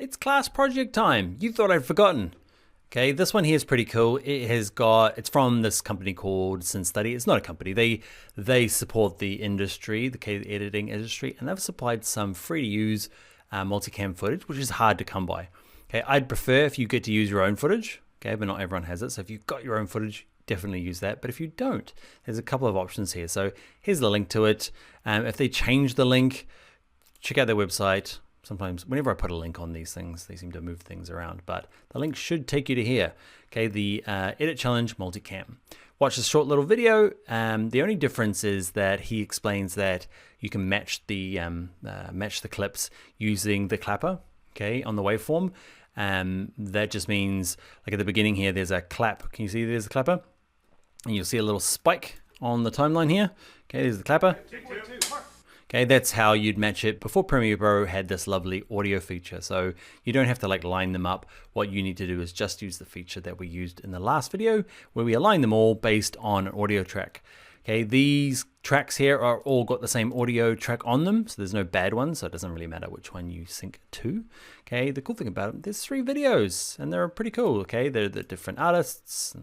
It's class project time. You thought I'd forgotten. Okay, this one here is pretty cool. It's from this company called SynStudy. It's not a company. They support the industry, the editing industry, and they've supplied some free to use multicam footage, which is hard to come by. Okay, I'd prefer if you get to use your own footage. Okay, but not everyone has it. So if you've got your own footage, definitely use that. But if you don't, there's a couple of options here. So here's the link to it. If they change the link, check out their website. Sometimes whenever I put a link on these things, they seem to move things around, but the link should take you to here. Okay, the Edit Challenge Multicam. Watch this short little video. The only difference is that he explains that you can match the clips using the clapper, okay, on the waveform. That just means, like at the beginning here, there's a clap. Can you see there's a clapper? And you'll see a little spike on the timeline here. Okay, there's the clapper. Okay, that's how you'd match it. Before Premiere Pro had this lovely audio feature, so you don't have to like line them up. What you need to do is just use the feature that we used in the last video, where we align them all based on an audio track. Okay, these tracks here are all got the same audio track on them, so there's no bad ones, so it doesn't really matter which one you sync to. Okay, the cool thing about it, there's 3 videos, and they're pretty cool. Okay, they're the different artists.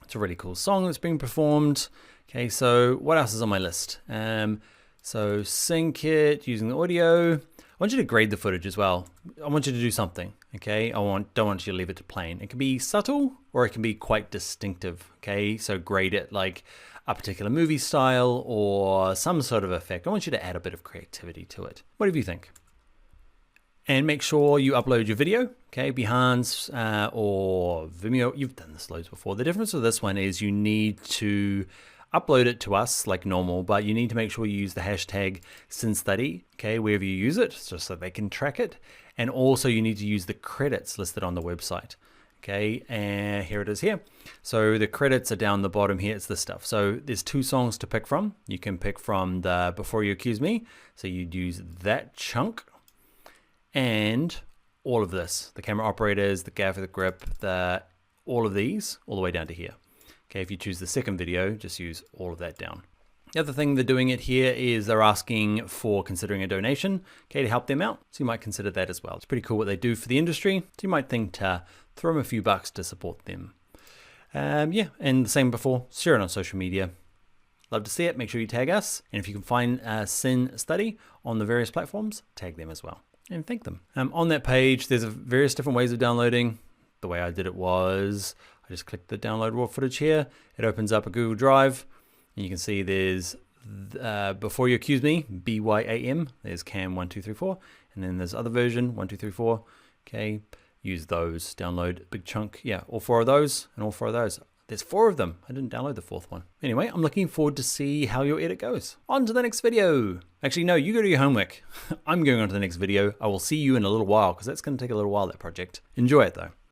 It's a really cool song that's being performed. Okay, so what else is on my list? So sync it using the audio. I want you to grade the footage as well. I want you to do something, okay? Don't want you to leave it to plain. It can be subtle or it can be quite distinctive, okay? So grade it like a particular movie style or some sort of effect. I want you to add a bit of creativity to it. What do you think? And make sure you upload your video, okay? Behance or Vimeo. You've done this loads before. The difference with this one is you need to upload it to us like normal, but you need to make sure you use the hashtag SynStudy, okay, wherever you use it, just so they can track it. And also you need to use the credits listed on the website, okay, and here it is here. So the credits are down the bottom here, it's this stuff. So there's 2 songs to pick from. You can pick from the Before You Accuse Me, so you'd use that chunk, and all of this, the camera operators, the gaffer, the grip, all of these, all the way down to here. Okay, if you choose the second video, just use all of that down. The other thing they're doing it here is they're asking for considering a donation, okay, to help them out. So you might consider that as well. It's pretty cool what they do for the industry. So you might think to throw them a few bucks to support them. Yeah, and the same before, share it on social media. Love to see it, make sure you tag us. And if you can find SynStudy on the various platforms, tag them as well and thank them. On that page, there's various different ways of downloading. The way I did it was, I just clicked the download raw footage here. It opens up a Google Drive. And you can see there's Before You Accuse Me, BYAM. There's cam 1, 2, 3, 4. And then there's other version, 1, 2, 3, 4. Okay, use those, download a big chunk. Yeah, all 4 of those and all 4 of those. There's 4 of them. I didn't download the 4th one. Anyway, I'm looking forward to see how your edit goes. On to the next video. Actually, no, you go do your homework. I'm going on to the next video. I will see you in a little while because that's going to take a little while, that project. Enjoy it though.